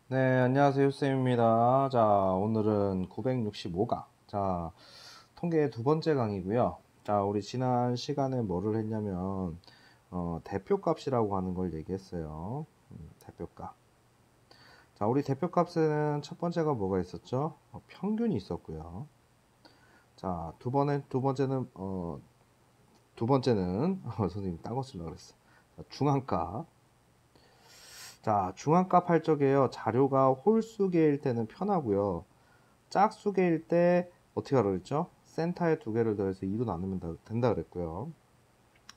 네, 안녕하세요. 쌤입니다. 자, 오늘은 965강. 자, 통계 두 번째 강이고요. 자, 우리 지난 시간에 뭐를 했냐면, 대표값이라고 하는 걸 얘기했어요. 대표값. 자, 우리 대표값에는 첫 번째가 뭐가 있었죠? 평균이 있었고요. 자, 두 번째는, 선생님 딴거 쓰려고 그랬어. 자, 중앙값. 자, 중앙값 할 적에요. 자료가 홀수계일 때는 편하고요. 짝수계일 때 어떻게 하라 그랬죠? 센터에 두 개를 더해서 2로 나누면 된다 그랬고요.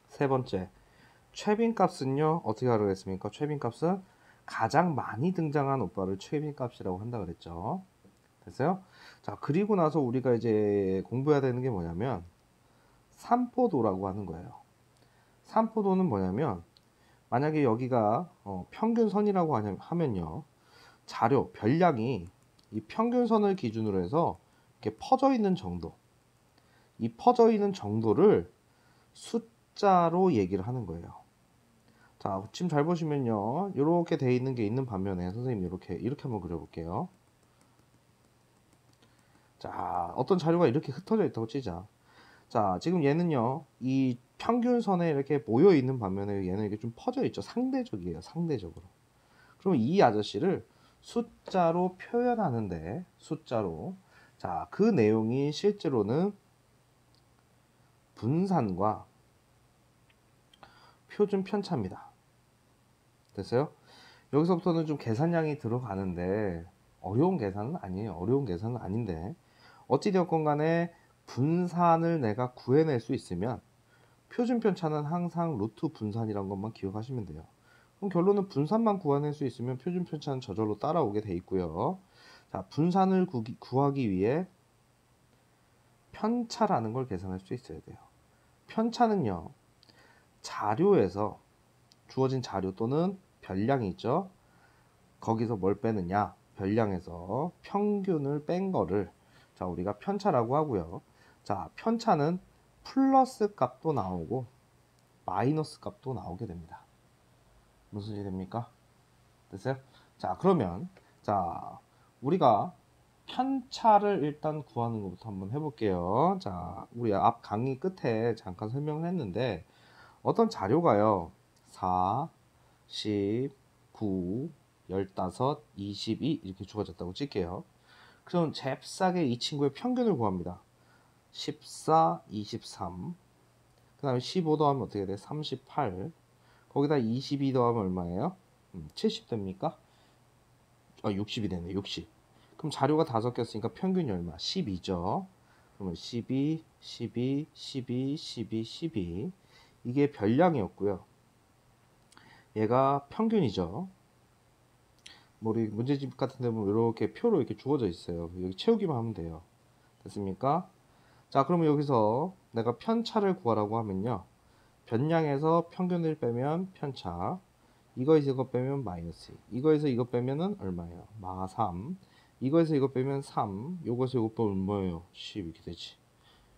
세 번째, 최빈값은요 어떻게 하라 그랬습니까? 최빈값은 가장 많이 등장한 오빠를 최빈값이라고 한다 그랬죠. 됐어요? 자, 그리고 나서 우리가 이제 공부해야 되는 게 뭐냐면 삼포도라고 하는 거예요. 삼포도는 뭐냐면 만약에 여기가 평균선이라고 하면요, 자료 별량이 이 평균선을 기준으로 해서 이렇게 퍼져 있는 정도, 이 퍼져 있는 정도를 숫자로 얘기를 하는 거예요. 자, 지금 잘 보시면요, 이렇게 돼 있는 게 있는 반면에 선생님 이렇게 한번 그려볼게요. 자, 어떤 자료가 이렇게 흩어져 있다고 치자. 자, 지금 얘는요, 이 평균선에 이렇게 모여 있는 반면에 얘는 이게 좀 퍼져 있죠. 상대적이에요, 상대적으로. 그러면 이 아저씨를 숫자로 표현하는데, 숫자로. 자, 그 내용이 실제로는 분산과 표준 편차입니다. 됐어요? 여기서부터는 좀 계산량이 들어가는데 어려운 계산은 아니에요. 어려운 계산은 아닌데 어찌되었건 간에 분산을 내가 구해낼 수 있으면 표준 편차는 항상 루트 분산이란 것만 기억하시면 돼요. 그럼 결론은 분산만 구해낼 수 있으면 표준 편차는 저절로 따라오게 돼 있고요. 자, 분산을 구하기 위해 편차라는 걸 계산할 수 있어야 돼요. 편차는요, 자료에서 주어진 자료 또는 별량이 있죠. 거기서 뭘 빼느냐? 별량에서 평균을 뺀 거를 자, 우리가 편차라고 하고요. 자, 편차는 플러스 값도 나오고 마이너스 값도 나오게 됩니다. 무슨 일이 됩니까? 됐어요? 자, 그러면 자, 우리가 편차를 일단 구하는 것부터 한번 해볼게요. 자, 우리 앞 강의 끝에 잠깐 설명을 했는데 어떤 자료가요, 4, 10, 9, 15, 22 이렇게 주어졌다고 칠게요. 그럼 잽싸게 이 친구의 평균을 구합니다. 14, 23, 그 다음에 15 더하면 어떻게 돼? 38, 거기다 22 더하면 얼마예요? 70 됩니까? 60이 되네, 60. 그럼 자료가 5개 였으니까 평균이 얼마? 12죠. 그러면 12, 12, 12, 12, 12. 이게 별량이었고요. 얘가 평균이죠. 뭐 우리 문제집 같은 데 보면 이렇게 표로 이렇게 주어져 있어요. 여기 채우기만 하면 돼요. 됐습니까? 자, 그러면 여기서 내가 편차를 구하라고 하면요, 변량에서 평균을 빼면 편차, 이거에서 이거 빼면 마이너스, 이거에서 이거 빼면은 얼마예요? 마 3, 이거에서 이거 빼면 3, 요거에서 이거 빼면 뭐예요? 10 이렇게 되지.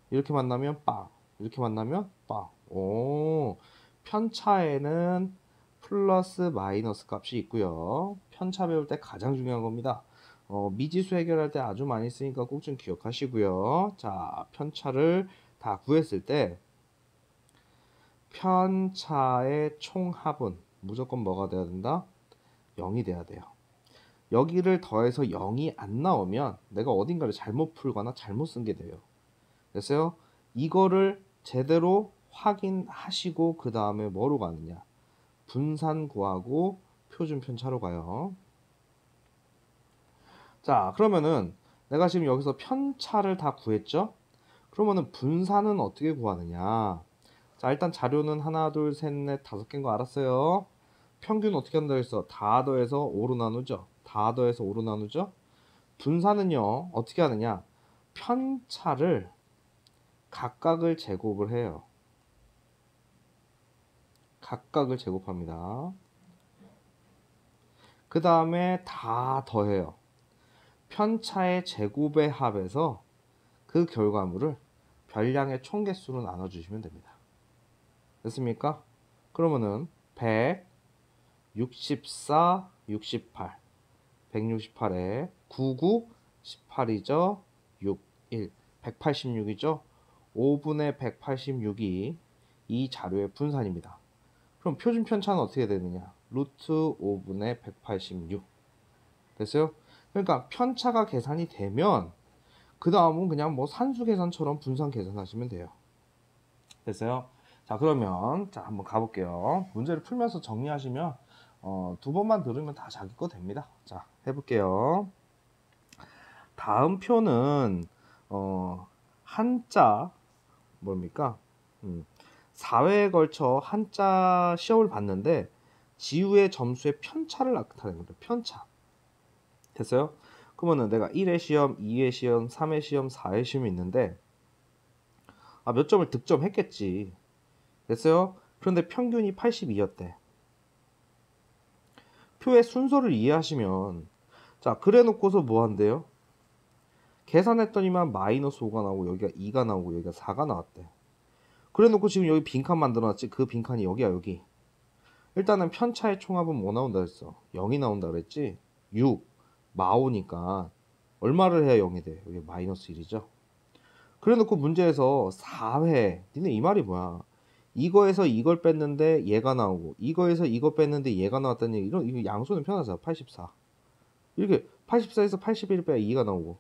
이렇게 만나면 빵, 이렇게 만나면 빵. 오, 편차에는 플러스 마이너스 값이 있고요. 편차 배울 때 가장 중요한 겁니다. 미지수 해결할 때 아주 많이 쓰니까 꼭 좀 기억하시고요. 자, 편차를 다 구했을 때 편차의 총합은 무조건 뭐가 돼야 된다? 0이 돼야 돼요. 여기를 더해서 0이 안 나오면 내가 어딘가를 잘못 풀거나 잘못 쓴 게 돼요. 됐어요? 이거를 제대로 확인하시고 그 다음에 뭐로 가느냐? 분산 구하고 표준 편차로 가요. 자, 그러면은 내가 지금 여기서 편차를 다 구했죠? 그러면은 분산은 어떻게 구하느냐? 자, 일단 자료는 하나, 둘, 셋, 넷, 5개인 거 알았어요. 평균 어떻게 한다 했어? 다 더해서 5로 나누죠? 다 더해서 5로 나누죠? 분산은요, 어떻게 하느냐? 편차를 각각을 제곱을 해요. 각각을 제곱합니다. 그 다음에 다 더해요. 편차의 제곱의 합에서 그 결과물을 별량의 총개수로 나눠주시면 됩니다. 됐습니까? 그러면은 100, 64, 68. 168에 99, 18이죠. 6, 1, 186이죠. 5분의 186이 이 자료의 분산입니다. 그럼 표준 편차는 어떻게 되느냐? 루트 5분의 186. 됐어요? 그러니까 편차가 계산이 되면 그 다음은 그냥 뭐 산수 계산처럼 분산 계산하시면 돼요. 됐어요? 자, 그러면 자 한번 가볼게요. 문제를 풀면서 정리하시면 두 번만 들으면 다 자기 거 됩니다. 자, 해볼게요. 다음 표는 한자 뭡니까? 4회에 걸쳐 한자 시험을 봤는데 지우의 점수의 편차를 나타내는 거예요. 편차. 됐어요? 그러면은 내가 1회 시험, 2회 시험, 3회 시험, 4회 시험이 있는데 몇 점을 득점했겠지. 됐어요? 그런데 평균이 82였대. 표의 순서를 이해하시면 자, 그래 놓고서 뭐 한대요? 계산했더니만 마이너스 5가 나오고 여기가 2가 나오고 여기가 4가 나왔대. 그래 놓고 지금 여기 빈칸 만들어놨지. 그 빈칸이 여기야. 여기. 일단은 편차의 총합은 뭐 나온다 했어? 0이 나온다 그랬지. 6 마오니까 얼마를 해야 0이 돼? 여기 마이너스 1이죠. 그래 놓고 문제에서 4회 니네 이 말이 뭐야? 이거에서 이걸 뺐는데 얘가 나오고 이거에서 이거 뺐는데 얘가 나왔다는 얘기. 이거 양수는 편하잖아. 84 이렇게 84에서 81을 빼야 2가 나오고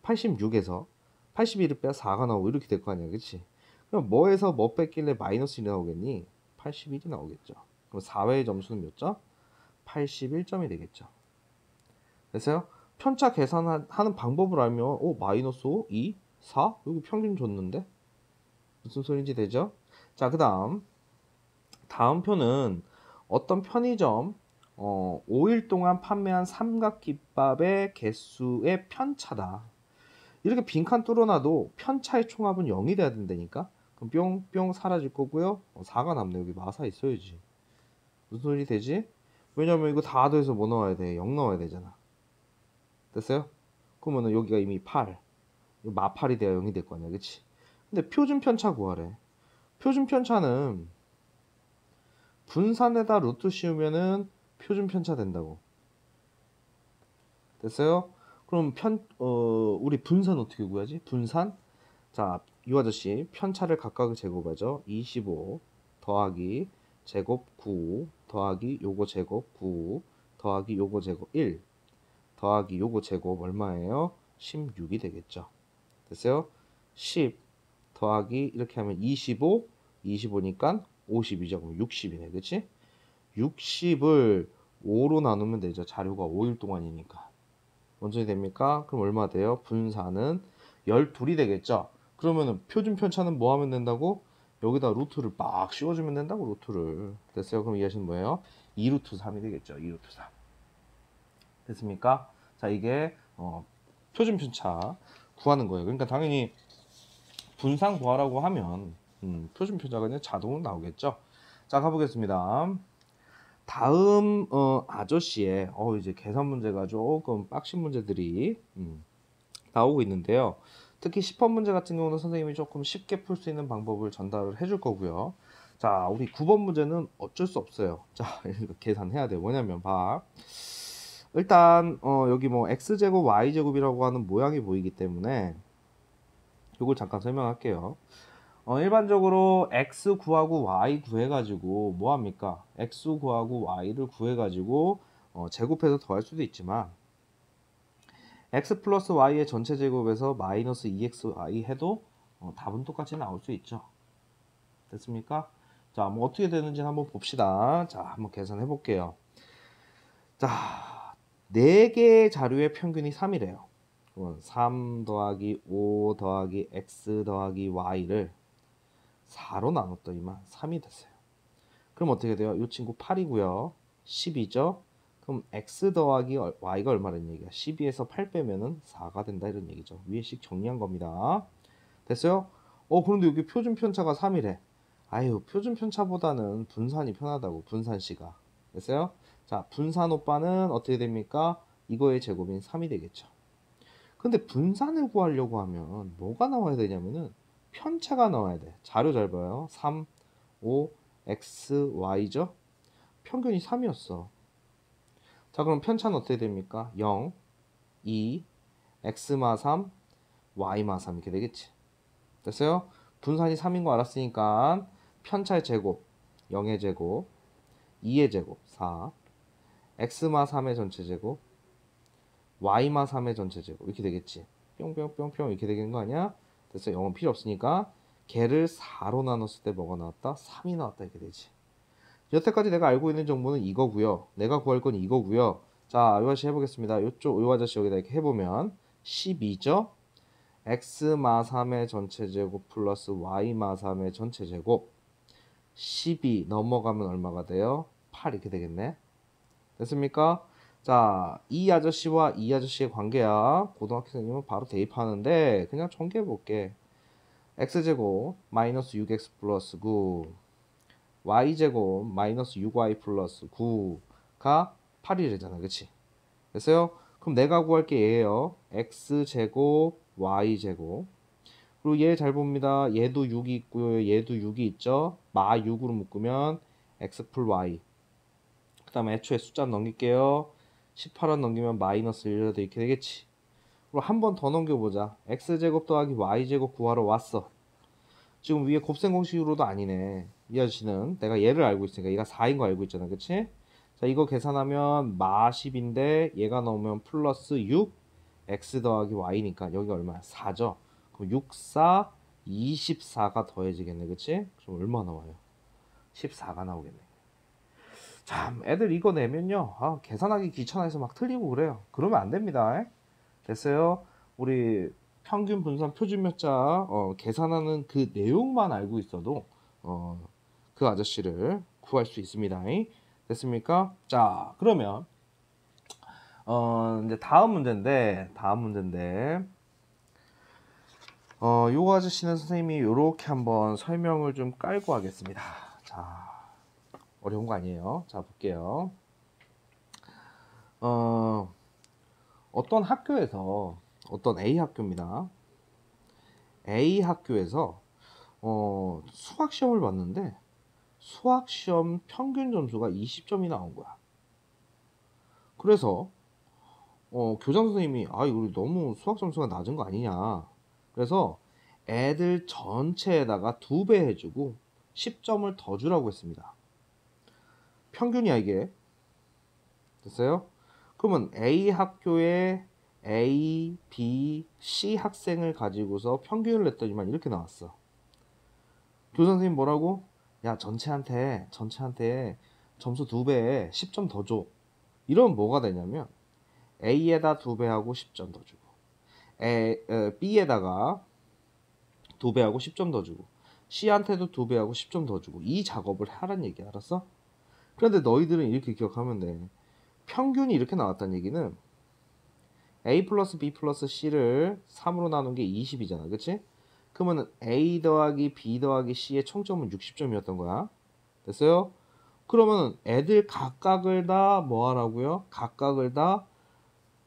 86에서 81을 빼야 4가 나오고 이렇게 될 거 아니야. 그치? 그럼 뭐에서 뭐 뺐길래 마이너스 1이 나오겠니? 81이 나오겠죠. 그럼 4회의 점수는 몇 점? 81점이 되겠죠. 됐어요? 편차 계산하는 방법을 알면 마이너스 5, 2, 4? 여기 평균 줬는데? 무슨 소리인지 되죠? 자, 그 다음 표는 어떤 편의점 5일 동안 판매한 삼각김밥의 개수의 편차다. 이렇게 빈칸 뚫어놔도 편차의 총합은 0이 돼야 된다니까? 그럼 뿅뿅 사라질 거고요. 4가 남네. 여기 마사 있어야지. 무슨 소리 되지? 왜냐면 이거 다 더해서 뭐 넣어야 돼? 0 넣어야 되잖아. 됐어요? 그러면은 여기가 이미 8. 마팔이 돼야 0이 될 거 아니야. 그치? 근데 표준 편차 구하래. 표준 편차는 분산에다 루트 씌우면은 표준 편차 된다고. 됐어요? 그럼 우리 분산 어떻게 구하지? 분산? 자, 이 아저씨 편차를 각각을 제곱하죠. 25 더하기 제곱 9 더하기 요거 제곱 9 더하기 요거 제곱 1 더하기 요거 제곱 얼마예요? 16이 되겠죠. 됐어요? 10 더하기 이렇게 하면 25 25니까 52죠. 그럼 60이네. 그치? 60을 5로 나누면 되죠. 자료가 5일 동안이니까. 먼저 됩니까? 그럼 얼마 돼요? 분산은 12이 되겠죠. 그러면은 표준 편차는 뭐 하면 된다고? 여기다 루트를 막 씌워주면 된다고. 루트를. 됐어요? 그럼 이 아저씨는 뭐예요? 2루트 3이 되겠죠. 2루트 3. 됐습니까? 자, 이게 표준 편차 구하는 거예요. 그러니까 당연히 분산 구하라고 하면 표준 편차가 그냥 자동으로 나오겠죠. 자, 가보겠습니다. 다음 아저씨의 이제 계산 문제가 조금 빡신 문제들이 나오고 있는데요. 특히 10번 문제 같은 경우는 선생님이 조금 쉽게 풀 수 있는 방법을 전달을 해줄 거고요. 자, 우리 9번 문제는 어쩔 수 없어요. 자, 이거 계산해야 돼요. 뭐냐면 봐. 일단 여기 뭐 x제곱 y제곱이라고 하는 모양이 보이기 때문에 이걸 잠깐 설명할게요. 일반적으로 x 구하고 y 구해가지고 뭐 합니까? x 구하고 y를 구해가지고 제곱해서 더할 수도 있지만 x 플러스 y의 전체 제곱에서 마이너스 2xy 해도 답은 똑같이 나올 수 있죠. 됐습니까? 자, 뭐 어떻게 되는지 한번 봅시다. 자, 한번 계산해 볼게요. 자, 4개의 자료의 평균이 3이래요. 그러면 3 더하기 5 더하기 x 더하기 y를 4로 나눴더니만 3이 됐어요. 그럼 어떻게 돼요? 이 친구 8이고요. 10이죠? 그럼 x 더하기 y가 얼마라는 얘기야? 12에서 8 빼면은 4가 된다 이런 얘기죠. 위에씩 정리한 겁니다. 됐어요? 그런데 여기 표준 편차가 3이래. 아유, 표준 편차보다는 분산이 편하다고. 분산씨가. 됐어요? 자, 분산 오빠는 어떻게 됩니까? 이거의 제곱인 3이 되겠죠. 근데 분산을 구하려고 하면 뭐가 나와야 되냐면은 편차가 나와야 돼. 자료 잘 봐요. 3, 5, x, y죠? 평균이 3이었어. 자, 그럼 편차는 어떻게 됩니까? 0, 2, x마 3, y마 3 이렇게 되겠지. 됐어요? 분산이 3인 거 알았으니까 편차의 제곱 0의 제곱 2의 제곱 4 x마 3의 전체 제곱 y마 3의 전체 제곱 이렇게 되겠지. 뿅뿅뿅뿅 이렇게 되는 거 아니야? 됐어. 0은 필요 없으니까 걔를 4로 나눴을 때 뭐가 나왔다? 3이 나왔다 이렇게 되지. 여태까지 내가 알고 있는 정보는 이거고요. 내가 구할 건 이거고요. 자, 이 아저씨 해보겠습니다. 요 아저씨 여기다 이렇게 해보면 12죠? x마 3의 전체 제곱 플러스 y마 3의 전체 제곱 12 넘어가면 얼마가 돼요? 8 이렇게 되겠네. 됐습니까? 자, 이 아저씨와 이 아저씨의 관계야. 고등학생이면 바로 대입하는데 그냥 전개해 볼게. x제곱 마이너스 6x 플러스 9 y제곱 마이너스 6y 플러스 9가 8이래잖아. 그치? 됐어요? 그럼 내가 구할 게 얘예요. x제곱 y제곱 그리고 얘 잘 봅니다. 얘도 6이 있고요. 얘도 6이 있죠. 마 6으로 묶으면 x 풀 y 그 다음에 애초에 숫자 넘길게요. 18원 넘기면 마이너스 1이라도 이렇게 되겠지. 그리고 한 번 더 넘겨보자. x제곱 더하기 y제곱 구하러 왔어. 지금 위에 곱셈 공식으로도 아니네. 이 아저씨는 내가 얘를 알고 있으니까 얘가 4인 거 알고 있잖아. 그치? 자, 이거 계산하면 마 10인데 얘가 나오면 플러스 6 x 더하기 y니까 여기가 얼마야? 4죠. 그럼 6, 4, 24가 더해지겠네. 그치? 그럼 얼마 나와요? 14가 나오겠네. 참, 애들 이거 내면요. 계산하기 귀찮아서 막 틀리고 그래요. 그러면 안 됩니다. 됐어요? 우리 평균 분산 표준 몇 자 계산하는 그 내용만 알고 있어도 그 아저씨를 구할 수 있습니다. 됐습니까? 자, 그러면 이제 다음 문제인데 요 아저씨는 선생님이 요렇게 한번 설명을 좀 깔고 하겠습니다. 자, 어려운 거 아니에요. 자, 볼게요. 어떤 학교에서 어떤 A 학교입니다. A 학교에서 수학 시험을 봤는데 수학 시험 평균 점수가 20점이 나온 거야. 그래서 교장 선생님이 이거 너무 수학 점수가 낮은 거 아니냐. 그래서 애들 전체에다가 2배 해주고 10점을 더 주라고 했습니다. 평균이야 이게. 됐어요? 그러면 A 학교에 A, B, C 학생을 가지고서 평균을 냈더니만 이렇게 나왔어. 교장 선생님 뭐라고? 야, 전체한테 점수 2배에 10점 더 줘. 이러면 뭐가 되냐면 A에다 2배하고 10점 더 주고 B에다가 2배하고 10점 더 주고 C한테도 2배하고 10점 더 주고 이 작업을 하란 얘기 알았어? 그런데 너희들은 이렇게 기억하면 돼. 평균이 이렇게 나왔다는 얘기는 A 플러스 B 플러스 C를 3으로 나눈 게 20이잖아. 그치? 그러면 A 더하기 B 더하기 C의 총점은 60점이었던 거야. 됐어요? 그러면 애들 각각을 다 뭐 하라고요? 각각을 다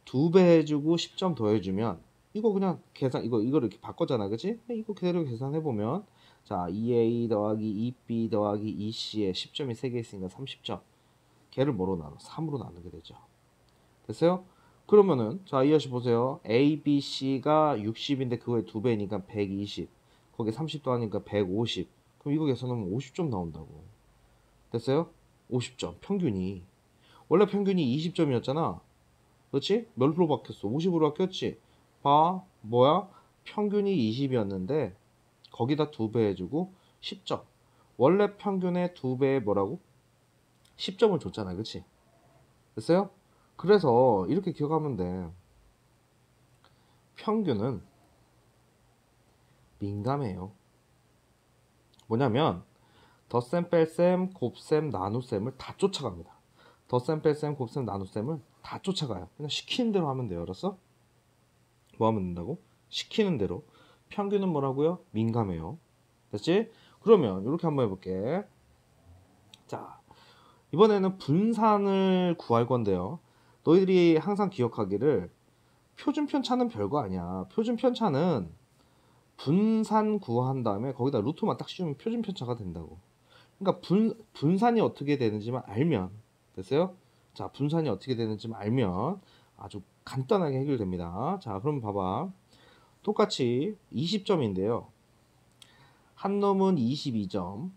2배 해주고 10점 더 해주면 이거 그냥 계산 이거를 이렇게 바꿨잖아. 그치? 이거 그대로 계산해보면 자 2A 더하기 2B 더하기 2C에 10점이 3개 있으니까 30점 걔를 뭐로 나눠? 3으로 나누게 되죠. 됐어요? 그러면은 자 이 아저씨 보세요. A, B, C가 60인데 그거에 2배니까 120 거기에 30 더하니까 150 그럼 이거 계산하면 50점 나온다고. 됐어요? 50점 평균이 원래 평균이 20점이었잖아. 그렇지? 몇으로 바뀌었어? 50으로 바뀌었지? 봐 뭐야? 평균이 20이었는데 거기다 2배 해주고 10점 원래 평균의 2배에 뭐라고? 10점을 줬잖아. 그치? 됐어요? 그래서 이렇게 기억하면 돼. 평균은 민감해요. 뭐냐면 덧셈, 뺄셈, 곱셈, 나눗셈을 다 쫓아갑니다. 덧셈, 뺄셈, 곱셈, 나눗셈을 다 쫓아가요. 그냥 시키는 대로 하면 돼요. 알았어? 뭐 하면 된다고? 시키는 대로. 평균은 뭐라고요? 민감해요. 됐지? 그러면 이렇게 한번 해볼게. 자, 이번에는 분산을 구할 건데요. 너희들이 항상 기억하기를 표준 편차는 별거 아니야. 표준 편차는 분산 구한 다음에 거기다 루트만 딱 씌우면 표준 편차가 된다고. 그러니까 분산이 어떻게 되는지만 알면 됐어요? 자, 분산이 어떻게 되는지 좀 알면 아주 간단하게 해결됩니다. 자, 그럼 봐봐. 똑같이 20점인데요. 한 놈은 22점,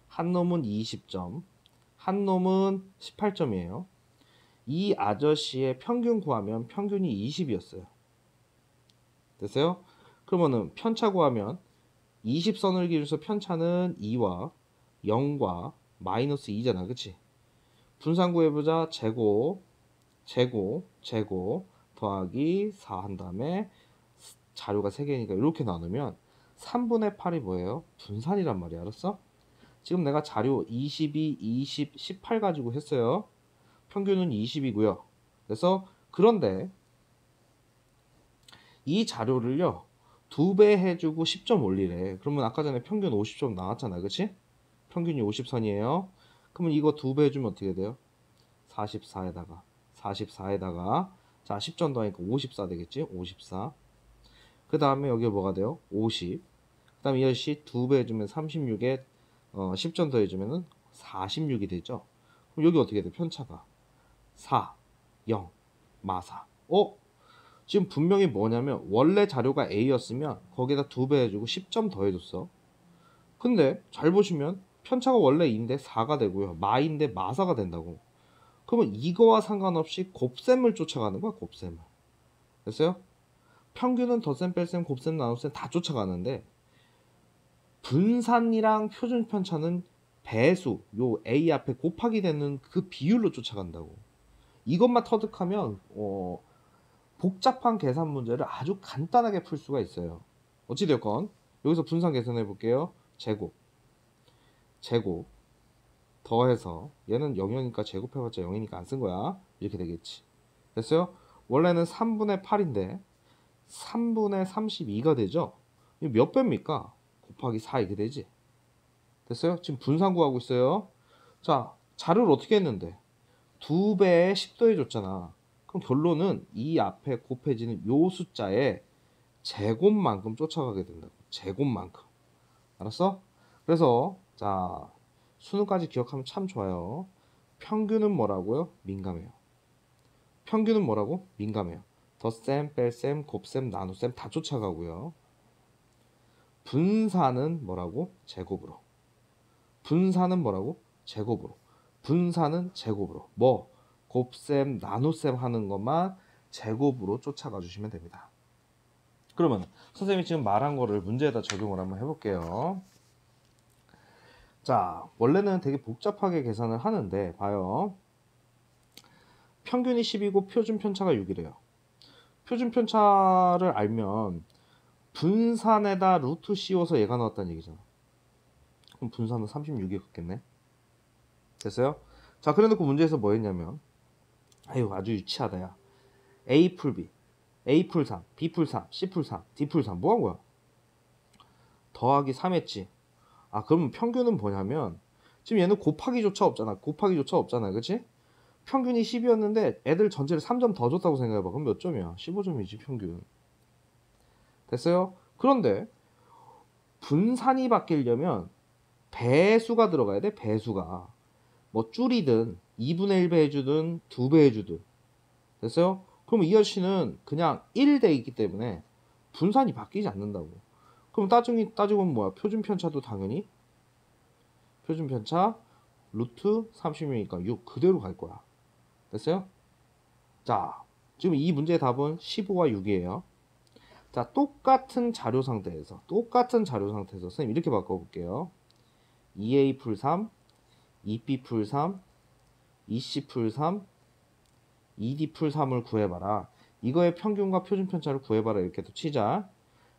한 놈은 20점, 한 놈은 18점이에요. 이 아저씨의 평균 구하면 평균이 20이었어요. 됐어요? 그러면은 편차 구하면 20선을 기울여서 편차는 2와 0과 마이너스 2잖아. 그치? 분산 구해보자. 제곱 더하기 4 한 다음에 자료가 3개니까 이렇게 나누면 3분의 8이 뭐예요? 분산이란 말이야. 알았어? 지금 내가 자료 22, 20, 18 가지고 했어요. 평균은 20이고요. 그래서 그런데 이 자료를요 2배 해주고 10점 올리래. 그러면 아까 전에 평균 50점 나왔잖아. 그치? 평균이 50선이에요. 그러면 이거 2배 해주면 어떻게 돼요? 44에다가 자 10점 더하니까 54 되겠지? 54. 그 다음에 여기 뭐가 돼요? 50. 그 다음에 이 아저씨 2배 해주면 36에 10점 더해주면 46이 되죠? 그럼 여기 어떻게 돼? 편차가 4, 0, 마사. 지금 분명히 뭐냐면 원래 자료가 A였으면 거기다 2배 해주고 10점 더해줬어. 근데 잘 보시면 편차가 원래 2인데 4가 되고요. 마인데 마사가 된다고. 그러면 이거와 상관없이 곱셈을 쫓아가는 거야. 곱셈을. 됐어요? 평균은 덧셈, 뺄셈, 곱셈, 나눗셈 다 쫓아가는데 분산이랑 표준 편차는 배수, 요 A 앞에 곱하기 되는 그 비율로 쫓아간다고. 이것만 터득하면 복잡한 계산 문제를 아주 간단하게 풀 수가 있어요. 어찌되었건 여기서 분산 계산해 볼게요. 제곱 더해서 얘는 0이니까 제곱해봤자 0이니까 안 쓴 거야. 이렇게 되겠지. 됐어요? 원래는 3분의 8인데 3분의 32가 되죠? 이거 몇 배입니까? 곱하기 4 이렇게 되지. 됐어요? 지금 분산 구하고 있어요. 자, 자료를 어떻게 했는데 2배에 10 더해줬잖아. 그럼 결론은 이 앞에 곱해지는 요 숫자의 제곱만큼 쫓아가게 된다고. 제곱만큼. 알았어? 그래서 자 수능까지 기억하면 참 좋아요. 평균은 뭐라고요? 민감해요. 평균은 뭐라고? 민감해요. 덧셈, 뺄셈, 곱셈, 나눗셈 다 쫓아가고요. 분산은 뭐라고? 제곱으로. 분산은 뭐라고? 제곱으로. 분산은 제곱으로. 뭐? 곱셈, 나눗셈 하는 것만 제곱으로 쫓아가 주시면 됩니다. 그러면 선생님이 지금 말한 거를 문제에다 적용을 한번 해볼게요. 자, 원래는 되게 복잡하게 계산을 하는데 봐요. 평균이 10이고 표준 편차가 6이래요. 표준 편차를 알면 분산에다 루트 씌워서 얘가 나왔다는 얘기잖아. 그럼 분산은 36이 같겠네. 됐어요? 자, 그래놓고 문제에서 뭐 했냐면 아유 아주 유치하다 야. A 풀 B, A 풀 3, B 풀 3, C 풀 3, D 풀 3 뭐 한 거야? 더하기 3 했지. 아, 그러면 평균은 뭐냐면 지금 얘는 곱하기조차 없잖아. 그치? 평균이 10이었는데 애들 전체를 3점 더 줬다고 생각해봐. 그럼 몇 점이야? 15점이지 평균. 됐어요? 그런데 분산이 바뀌려면 배수가 들어가야 돼. 배수가 뭐 줄이든 2분의 1배 해주든 2배 해주든. 됐어요? 그럼 이 아저씨는 그냥 1돼 있기 때문에 분산이 바뀌지 않는다고. 그럼 따지고 보면 뭐야? 표준 편차도 당연히 표준 편차 루트 30이니까 6 그대로 갈 거야. 됐어요? 자, 지금 이 문제의 답은 15와 6이에요. 자, 똑같은 자료 상태에서 선생님 이렇게 바꿔볼게요. 2A 풀 3, 2B 풀 3, 2C 풀 3, 2D 풀 3을 구해봐라. 이거의 평균과 표준 편차를 구해봐라. 이렇게도 치자.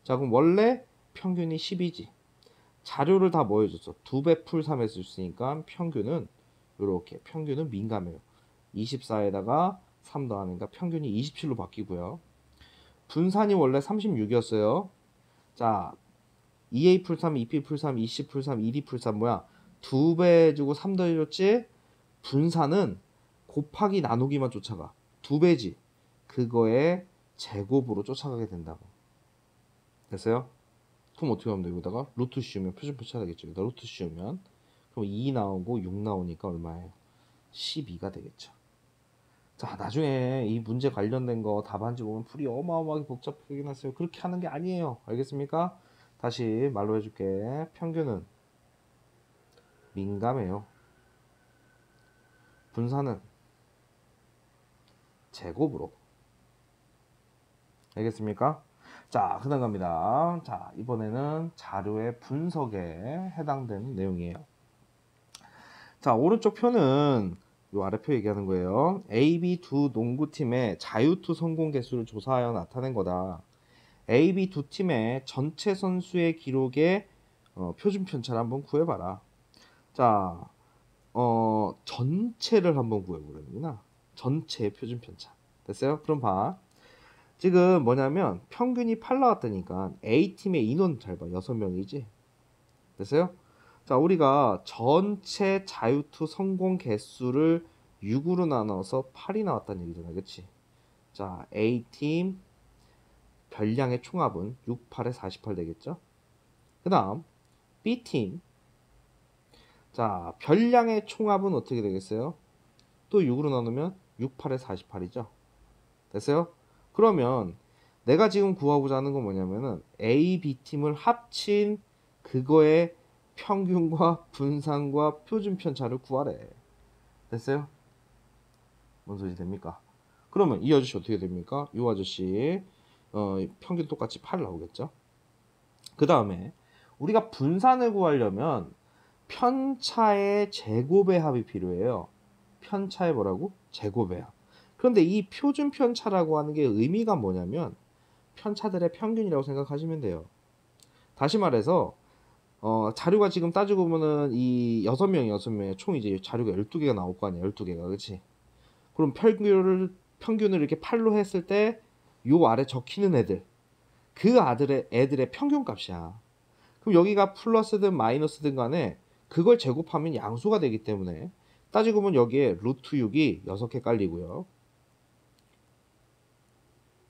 자, 그럼 원래 평균이 10이지. 자료를 다 뭐 해줬어? 2배 풀 3 했으니까 평균은 이렇게 평균은 민감해요. 24에다가 3 더하니까 평균이 27로 바뀌고요. 분산이 원래 36이었어요. 자, 2A 풀 3, 2B 풀 3, 2C 풀 3, 2D 풀 3 뭐야? 2배 해주고 3 더해줬지? 분산은 곱하기 나누기만 쫓아가. 2배지. 그거에 제곱으로 쫓아가게 된다고. 됐어요? 그럼 어떻게 하면 돼? 여기다가 루트 씌우면 표준 편차 되겠죠. 여기다 루트 씌우면 그럼 2 나오고 6 나오니까 얼마예요? 12가 되겠죠. 자, 나중에 이 문제 관련된 거 답안지 보면 풀이 어마어마하게 복잡하게 났어요. 그렇게 하는 게 아니에요. 알겠습니까? 다시 말로 해줄게. 평균은 민감해요. 분산은 제곱으로. 알겠습니까? 자, 그다음 갑니다. 자, 이번에는 자료의 분석에 해당되는 내용이에요. 자, 오른쪽 표는 요 아래표 얘기하는 거예요. A, B 두 농구팀의 자유투 성공 개수를 조사하여 나타낸 거다. A, B 두 팀의 전체 선수의 기록의 표준 편차를 한번 구해봐라. 자, 전체를 한번 구해보려는구나. 전체의 표준 편차. 됐어요? 그럼 봐. 지금 뭐냐면 평균이 8 나왔다니까 A팀의 인원 잘 봐. 6명이지. 됐어요? 자, 우리가 전체 자유투 성공 개수를 6으로 나눠서 8이 나왔다는 얘기잖아. 그치? 자, A팀 별량의 총합은 6, 8에 48 되겠죠? 그 다음 B팀, 자, 별량의 총합은 어떻게 되겠어요? 또 6으로 나누면 6, 8에 48이죠? 됐어요? 그러면 내가 지금 구하고자 하는 건 뭐냐면은 A, B팀을 합친 그거의 평균과 분산과 표준 편차를 구하래. 됐어요? 뭔 소리 됩니까? 그러면 이 아저씨 어떻게 됩니까? 이 아저씨 평균 똑같이 8 나오겠죠? 그 다음에 우리가 분산을 구하려면 편차의 제곱의 합이 필요해요. 편차의 뭐라고? 제곱의 합. 그런데 이 표준 편차라고 하는 게 의미가 뭐냐면 편차들의 평균이라고 생각하시면 돼요. 다시 말해서 자료가 지금 따지고 보면은 이 6명의 총 이제 자료가 12개가 나올 거 아니야. 12개가. 그치? 그럼 평균을 이렇게 8로 했을 때 요 아래 적히는 애들, 그 애들의 평균 값이야. 그럼 여기가 플러스든 마이너스든 간에 그걸 제곱하면 양수가 되기 때문에 따지고 보면 여기에 루트 6이 6개 깔리고요.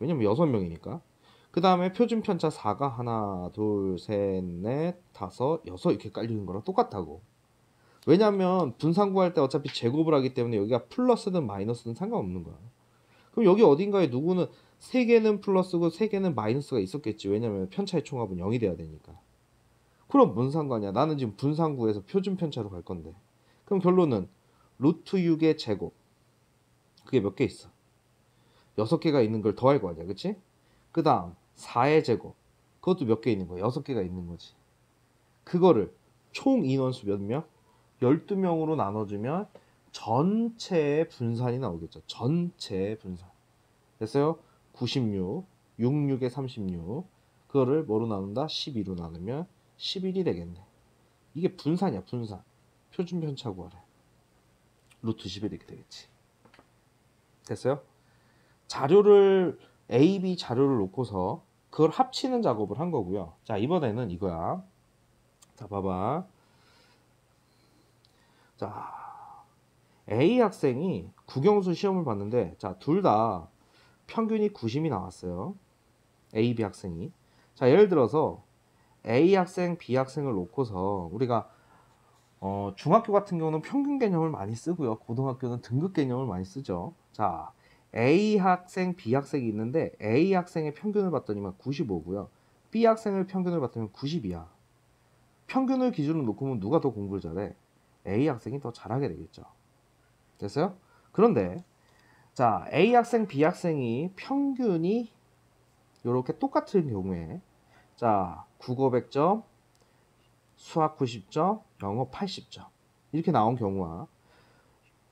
왜냐면 6명이니까. 그 다음에 표준 편차 4가 하나, 둘, 셋, 넷, 다섯, 여섯 이렇게 깔리는 거랑 똑같다고. 왜냐면 분산 구할 때 어차피 제곱을 하기 때문에 여기가 플러스든 마이너스든 상관없는 거야. 그럼 여기 어딘가에 누구는 3개는 플러스고 3개는 마이너스가 있었겠지. 왜냐면 편차의 총합은 0이 돼야 되니까. 그럼 뭔 상관이야? 나는 지금 분산구에서 표준 편차로 갈 건데. 그럼 결론은 루트 6의 제곱. 그게 몇 개 있어? 6개가 있는 걸 더할 거 아니야. 그치? 그 다음 4의 제곱. 그것도 몇 개 있는 거야. 6개가 있는 거지. 그거를 총 인원수 몇 명? 12명으로 나눠주면 전체의 분산이 나오겠죠. 전체의 분산. 됐어요? 96, 66에 36. 그거를 뭐로 나눈다? 12로 나누면 11이 되겠네. 이게 분산이야, 분산. 표준 편차 구하래. 루트 11 이렇게 되겠지. 됐어요? 자료를 A, B 자료를 놓고서 그걸 합치는 작업을 한 거고요. 자, 이번에는 이거야. 자, 봐봐. 자, A 학생이 국영수 시험을 봤는데, 자, 둘 다 평균이 90이 나왔어요. A, B 학생이. 자, 예를 들어서 A 학생, B 학생을 놓고서 우리가 중학교 같은 경우는 평균 개념을 많이 쓰고요. 고등학교는 등급 개념을 많이 쓰죠. 자, A 학생, B 학생이 있는데 A 학생의 평균을 봤더니만 95고요. B 학생의 평균을 봤더니 90이야. 평균을 기준으로 놓고 보면 누가 더 공부를 잘해? A 학생이 더 잘하게 되겠죠. 됐어요? 그런데 자, A 학생, B 학생이 평균이 이렇게 똑같은 경우에 자, 국어 100점, 수학 90점, 영어 80점 이렇게 나온 경우와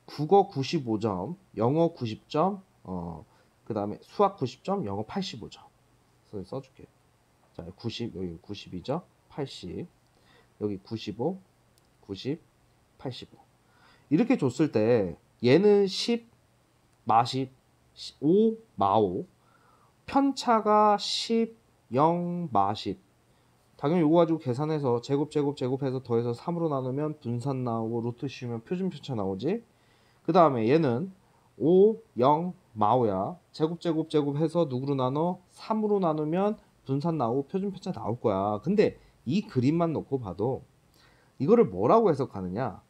국어 95점, 영어 90점, 그 다음에 수학 90점, 영어 85점 써줄게요. 자, 90, 여기 92점, 80, 여기 95, 90, 85 이렇게 줬을 때 얘는 10, 마십, 5, 마오 편차가 10, 0, 마십 당연히 이거 가지고 계산해서 제곱해서 더해서 3으로 나누면 분산 나오고 루트 씌우면 표준 편차 나오지. 그 다음에 얘는 5, 0, 마오야. 제곱해서 누구로 나눠? 3으로 나누면 분산 나오고 표준 편차 나올 거야. 근데 이 그림만 놓고 봐도 이거를 뭐라고 해석하느냐?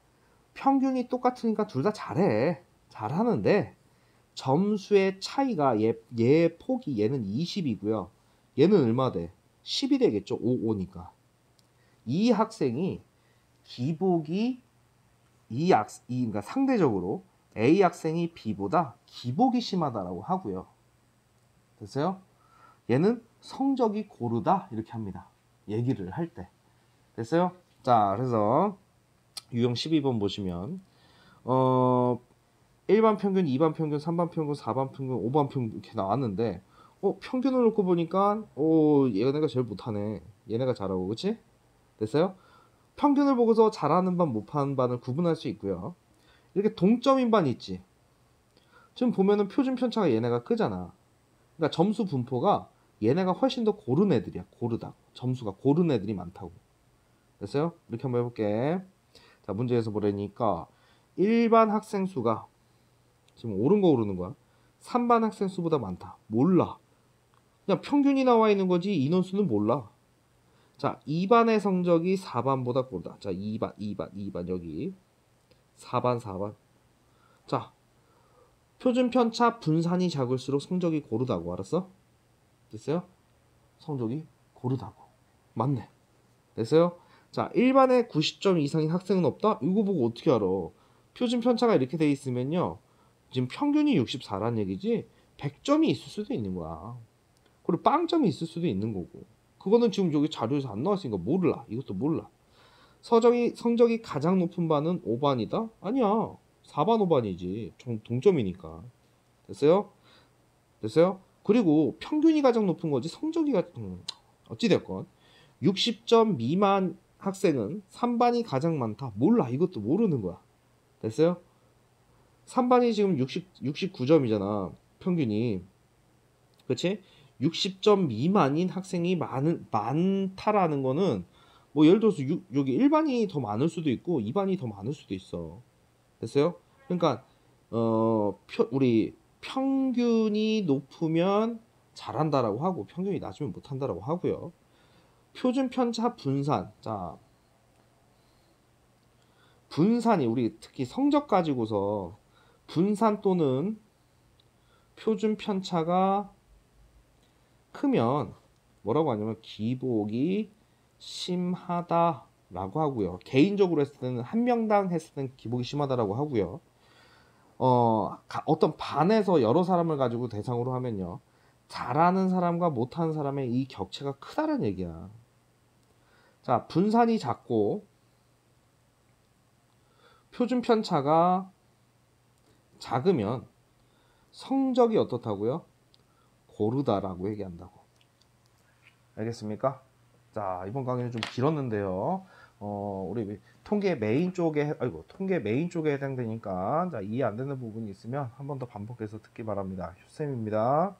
평균이 똑같으니까 둘 다 잘해. 잘하는데 점수의 차이가 얘 폭이 얘는 20이고요. 얘는 얼마 돼? 10이 되겠죠. 5니까. 이 학생이 기복이 그러니까 상대적으로 A 학생이 B보다 기복이 심하다라고 하고요. 됐어요? 얘는 성적이 고르다 이렇게 합니다. 얘기를 할 때. 됐어요? 자, 그래서 유형 12번 보시면 1반 평균, 2반 평균, 3반 평균, 4반 평균, 5반 평균 이렇게 나왔는데 평균을 놓고 보니까 얘네가 제일 못하네. 얘네가 잘하고, 그치? 됐어요? 평균을 보고서 잘하는 반, 못하는 반을 구분할 수 있고요. 이렇게 동점인 반이 있지. 지금 보면은 표준 편차가 얘네가 크잖아. 그러니까 점수 분포가 얘네가 훨씬 더 고른 애들이야. 고르다. 점수가 고른 애들이 많다고. 됐어요? 이렇게 한번 해볼게. 자, 문제에서 보라니까 일반 학생 수가 지금 옳은 거 고르는 거야. 3반 학생 수보다 많다. 몰라. 그냥 평균이 나와 있는 거지 인원수는 몰라. 자, 2반의 성적이 4반보다 고르다. 자, 2반 여기 4반. 자, 표준 편차 분산이 작을수록 성적이 고르다고. 알았어? 됐어요? 성적이 고르다고. 맞네. 됐어요? 자, 일반에 90점 이상인 학생은 없다? 이거 보고 어떻게 알아? 표준 편차가 이렇게 돼 있으면요. 지금 평균이 64란 얘기지 100점이 있을 수도 있는 거야. 그리고 빵점이 있을 수도 있는 거고. 그거는 지금 여기 자료에서 안 나왔으니까 몰라. 이것도 몰라. 성적이 가장 높은 반은 5반이다? 아니야. 4반 5반이지. 동점이니까. 됐어요? 됐어요? 그리고 평균이 가장 높은 거지 성적이 어찌됐건 60점 미만 학생은 3반이 가장 많다. 몰라. 이것도 모르는 거야. 됐어요? 3반이 지금 69점이잖아. 평균이. 그치? 60점 미만인 학생이 많다라는 거는 뭐 예를 들어서 여기 1반이 더 많을 수도 있고 2반이 더 많을 수도 있어. 됐어요? 그러니까 우리 평균이 높으면 잘한다라고 하고 평균이 낮으면 못한다라고 하고요. 표준 편차 분산. 자, 분산이 우리 특히 성적 가지고서 분산 또는 표준 편차가 크면 뭐라고 하냐면 기복이 심하다라고 하고요. 개인적으로 했을 때는 한 명당 했을 때는 기복이 심하다라고 하고요. 어떤 반에서 여러 사람을 가지고 대상으로 하면요. 잘하는 사람과 못하는 사람의 이 격차가 크다는 얘기야. 자, 분산이 작고 표준 편차가 작으면 성적이 어떻다고요? 고르다라고 얘기한다고. 알겠습니까? 자, 이번 강의는 좀 길었는데요. 우리 통계 메인 쪽에 해당되니까 자, 이해 안 되는 부분이 있으면 한 번 더 반복해서 듣기 바랍니다. 휴쌤입니다.